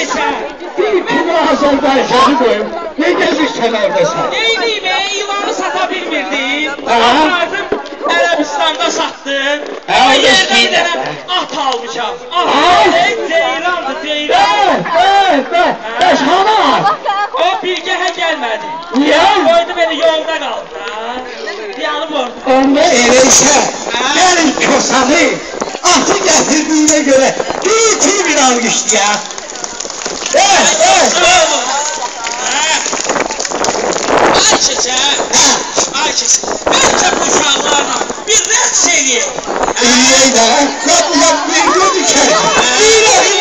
keçər. Bir kimi Azərbaycanı qoyum. Ne gezirsən orada sen? Neyliyim yuvanı sata bilmirdim. Aha. Apardım Ərəbistanda satdım. Ha, O yerdə bir eşkiylə. dənə at almışam. Ay. Ceylandır, ceylan. Beş hana. O birgəhə gəlmədi. Niye? Koydu beni yolda qaldı. Yanım orada. Onda öyleyse gelin kösanı atı getirdiğine göre bir almıştı ya. Ay keçər. Ay keçər. Bəlkə bu uşaqlarla bir rəqs eləyək. İyi de kapıya bir gün içer. Bir